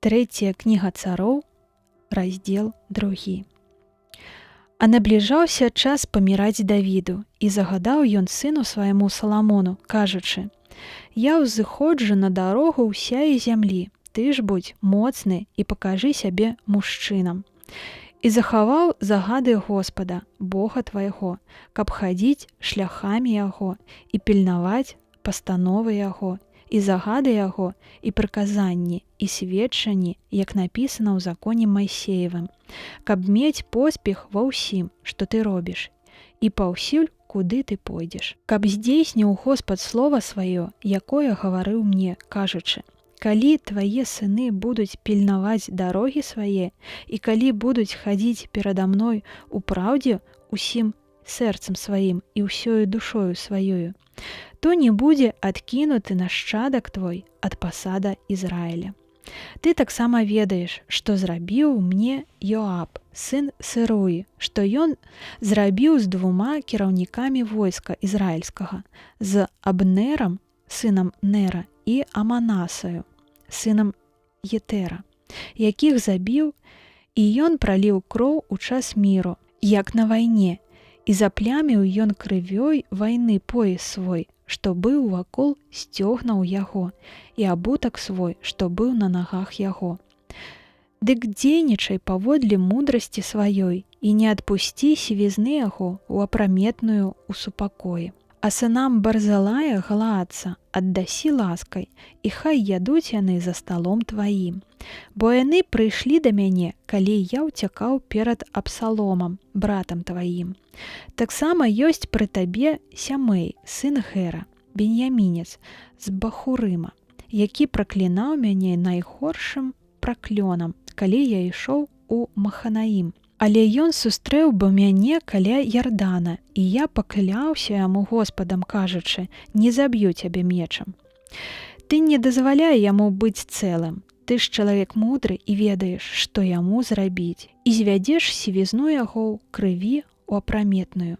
Трэцяя кніга цароў, раздзел 2. А набліжаўся час паміраць Давіду, і загадаў ён сыну свайму Саламону, кажучы: «Я ўзыходжу на дарогу ўсяе зямлі, ты ж будзь моцны і пакажы сябе мужчынам. І захаваў загады Господа, Бога твайго, каб хадзіць шляхамі яго і пільнаваць пастановы яго, і загады яго, і прыказанні, і сведчанні, як напісана ў законе Майсеевым, каб мець поспех ва ўсім, што ты робіш, і паўсюль, куды ты пойдзеш. Каб здзейсніў Господ слова сваё, якое гаварыў мне, кажучы: калі твае сыны будуць пільнаваць дарогі свае, і калі будуць хадзіць перада мной у праўдзе усім сэрцам сваім і ўсёю душою сваёю, то не будзе адкінуты нашчадак твой ад пасада Ізраіля. Ты таксама ведаеш, што зрабіў мне Йоаб, сын Сыруі, што ён зрабіў з 2 кіраўнікамі войска ізраільскага, з Абнерам, сынам Нера, і Аманасаю, сынам Етера, якіх забіў, і ён праліў кроў у час міру, як на вайне, і запляміў ён крывёй вайны пояс свой, што быў вакол сцёгнаў яго, і абутак свой, што быў на нагах яго. Дык дзейнічай паводле мудрасці сваёй, і не адпусці сівізны яго ў апраметную ў супакоі. А сынам Барзалая Галаадца аддасі ласкай, і хай ядуць яны за сталом тваім. Бо яны прыйшлі да мяне, калі я ўцякаў перад Абсаломам, братам тваім. Таксама ёсць пры табе Сямэй, сын Гера, беньямінец, з Бахурыма, які праклінаў мяне найгоршым праклёнам, калі я ішоў у Маханаім. Але ён сустрэў бы мяне каля Ярдана, і я пакляўся яму Господам, кажучы: не заб'ю цябе мечам. Ты не дазваляй яму быць цэлым, ты ж чалавек мудры і ведаеш, што яму зрабіць, і звядзеш сівізну яго ў крыві у апраметную.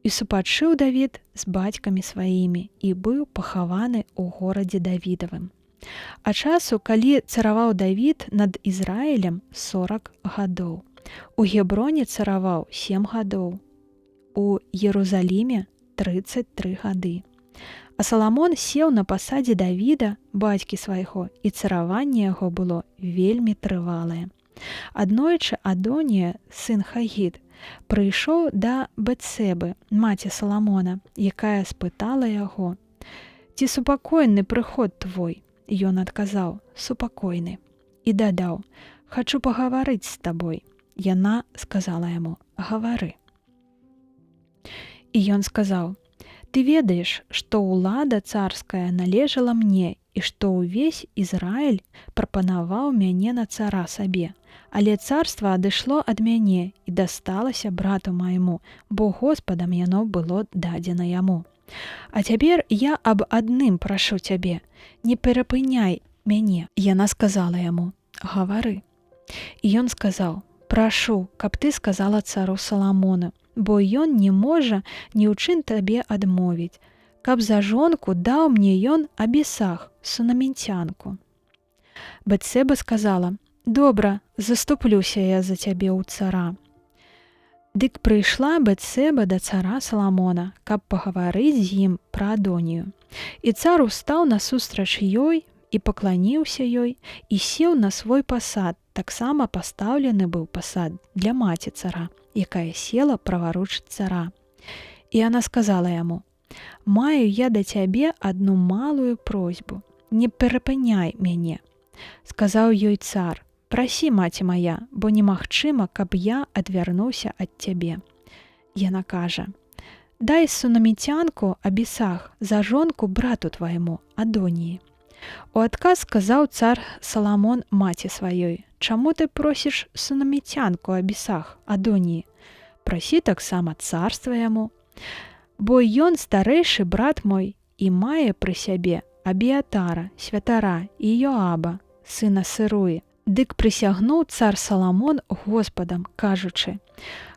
І супачыў Давід з бацькамі сваімі і быў пахаваны ў горадзе Давідавым. А часу, калі цараваў Давід над Ізраілем 40 гадоў. У Геброне цараваў 7 гадоў, у Єрузаліме 33 гады. А Саламон сеў на пасадзе Давіда, бацькі свайго, і цараванне яго было вельмі трывалае. Аднойчы Адонія, сын Хагіт, прыйшоў да Бетсебы, маці Саламона, якая спытала яго: «Ці супакойны прыход твой?» Ён адказаў: «Супакойны». І дадаў: «Хачу пагаварыць з табой». Яна сказала яму: «Гавары». І ён сказаў: «Ты ведаеш, што ўлада царская належала мне, і што ўвесь Ізраіль прапанаваў мяне на цара сабе, але царства адышло ад мяне і дасталася брату майму, бо Господам яно было дадзена яму. А цяпер я аб адным прашу цябе, не перапыняй мяне». Яна сказала яму: «Гавары». І ён сказаў: «Прашу, каб ты сказала цару Саламону, бо ён не можа ні ў чым табе адмовіць, каб за жонку даў мне ён Абісаг, сунаміцянку». Бетсеба сказала: «Добра, заступлюся я за цябе ў цара». Дык прыйшла Бетсеба да цара Саламона, каб пагаварыць з ім пра Адонію. І цар устаў насустрач ёй і пакланіўся ёй, і сеў на свой пасад. Таксама пастаўлены быў пасад для маці цара, якая села праваруч цара. І яна сказала яму: «Маю я да цябе адну малую просьбу, не перапыняй мяне». Сказаў ёй цар: «Прасі, маці мая, бо немагчыма, каб я адвярнуўся ад цябе». Яна кажа: «Дай сунаміцянку Абісаг за жонку брату твайму, Адоніі». У адказ сказаў цар Саламон маці сваёй: «Чаму ты просіш сунаміцянку Абісаг, Адоніі? Прасі таксама царства яму, бо ён старэйшы брат мой і мае пры сябе Абіятара, святара, і Йоаба, сына Сыруі». Дык прысягнуў цар Саламон Господам, кажучы: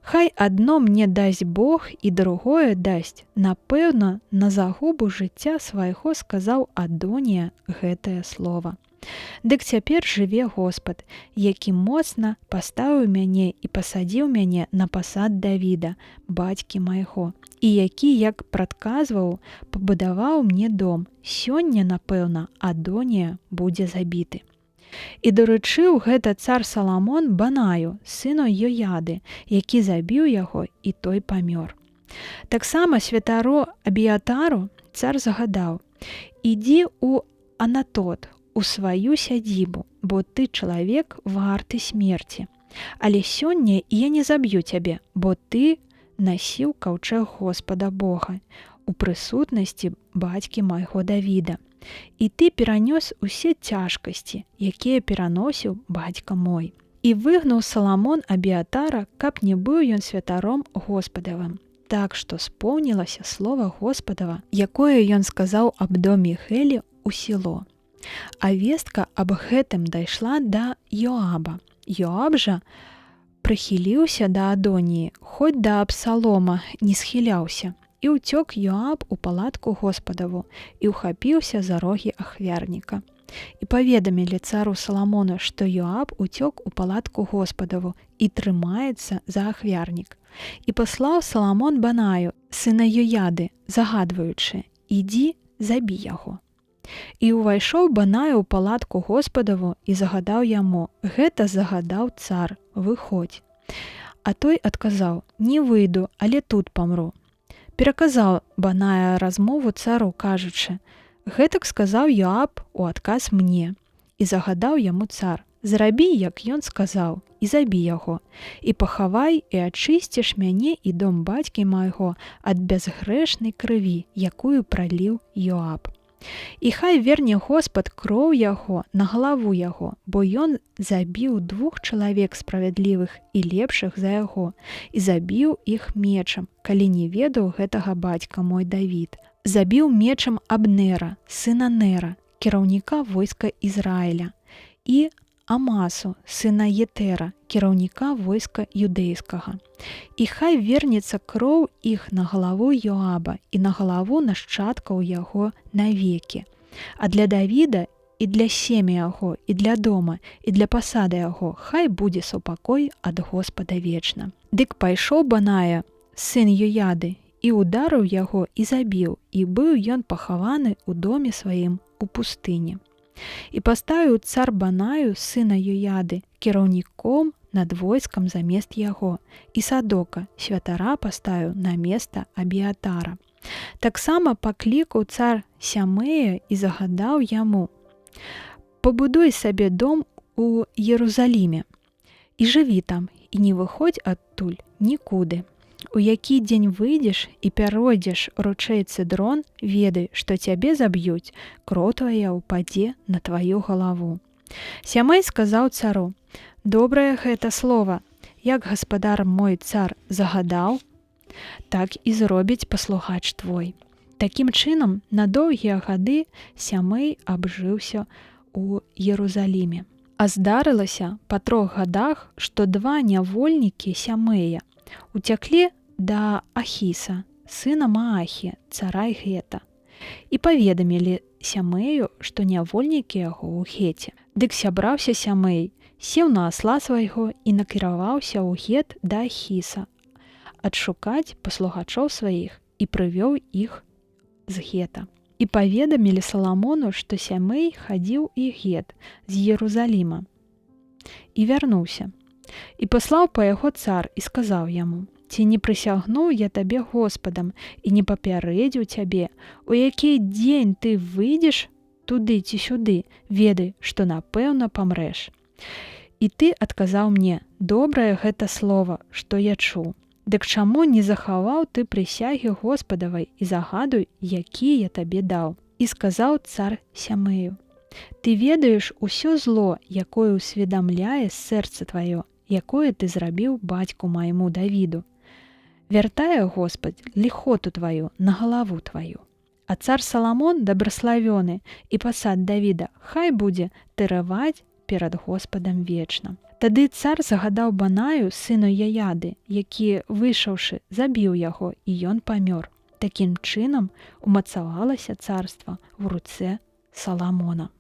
«Хай адно мне дасць Бог і другое дасць». Напэўна, на загубу жыцця свайго сказаў Адонія гэтае слова. Дык цяпер жыве Господ, які моцна паставіў мяне і пасадзіў мяне на пасад Давіда, бацькі майго, і які, як прадказваў, пабудаваў мне дом. Сёння, напэўна, Адонія будзе забіты. І даручыў гэта цар Саламон Банаю, сыну Йояды, які забіў яго, і той памёр. Таксама святару Абіятару цар загадаў: «Ідзі ў Анатот, у сваю сядзібу, бо ты чалавек варты смерці. Але сёння я не заб'ю цябе, бо ты насіў каўчэг Господа Бога у прысутнасці бацькі майго Давіда. І ты перанёс усе цяжкасці, якія пераносіў бацька мой». І выгнаў Саламон Абіятара, каб не быў ён святаром Господавым. Так што споўнілася слова Господава, якое ён сказаў аб доме Хелі ў Сіло. А вестка аб гэтым дайшла да Йоаба. Йоаб жа прыхіліўся да Адоніі, хоць да Абсалома не схіляўся. І ўцёк Йоаб у палатку Господаву і ўхапіўся за рогі ахвярніка. І паведамілі цару Саламону, што Йоаб уцёк у палатку Господаву і трымаецца за ахвярнік. І паслаў Саламон Банаю, сына Йояды, загадваючы: «Ідзі, забі яго». І ўвайшоў Банай у палатку Господаву і загадаў яму: «Гэта загадаў цар, выходзь». А той адказаў: «Не выйду, але тут памру». Пераказаў Баная размову цару, кажучы: «Гэтак сказаў Йоаб у адказ мне». І загадаў яму цар: «Зрабі, як ён сказаў, і забі яго, і пахавай, і ачысціш мяне і дом бацькі майго ад бязгрэшнай крыві, якую праліў Йоаб. І хай верне Господ кроў яго на галаву яго, бо ён забіў 2 чалавек справядлівых і лепшых за яго, і забіў іх мечам, калі не ведаў гэтага бацька мой Давід. Забіў мечам Абнера, сына Нера, кіраўніка войска Ізраіля, і Амасу, сына Етера, кіраўніка войска юдэйскага. І хай вернецца кроў іх на галаву Йоаба і на галаву нашчадкаў яго навекі. А для Давіда і для сем'і яго, і для дома, і для пасады яго хай будзе супакой ад Господа вечна». Дык пайшоў Баная, сын Йояды, і ударыў яго і забіў, і быў ён пахаваны ў доме сваім у пустыні. І паставіў цар Банаю, сына Йояды, кіраўніком над войскам замест яго, і Садока, святара, паставіў на места Абіятара. Таксама паклікаў цар Сямея і загадаў яму: «Пабудуй сабе дом у Єрусаліме і жыві там, і не выходзь адтуль нікуды. У які дзень выйдзеш і пяройдзеш ручэй Цэдрон, ведай, што цябе заб'юць, кроў твая ўпадзе на тваю галаву». Сямей сказаў цару: «Добрае гэта слова, як гаспадар мой цар загадаў, так і зробіць паслугач твой». Такім чынам, на доўгія гады Сямей абжыўся у Єрусаліме. А здарылася па 3 гадах, што 2 нявольнікі Сямея уцяклі да Ахіса, сына Маахі, цара Гета, і паведамілі Сямею, што нявольнікі яго ў Геце. Дык сябраўся Сямей, сеў на асла свайго і накіраваўся ў Гет да Ахіса адшукаць паслугачоў сваіх і прывёў іх з Гета. І паведамілі Саламону, што Сямей хадзіў і Гет з Єрусаліма і вярнуўся. І паслаў па яго цар і сказаў яму: «Ці не прысягнуў я табе Господам і не папярэдзіў цябе, у які дзень ты выйдзеш туды ці сюды, ведай, што напэўна памрэш». І ты адказаў мне: «Добрае гэта слова, што я чуў. Дык чаму не захаваў ты прысягі Господавай і загадуй, які я табе даў?» І сказаў цар Сямею: «Ты ведаеш усё зло, якое усведамляе сэрца тваё, якое ты зрабіў бацьку майму Давіду. Вяртае Господ ліхоту тваю на галаву тваю. А цар Саламон дабраславёны і пасад Давіда хай будзе тырываць перад Господам вечна». Тады цар загадаў Банаю, сыну Яяды, які, выйшаўшы, забіў яго, і ён памёр. Такім чынам умацавалася царства в руцэ Саламона.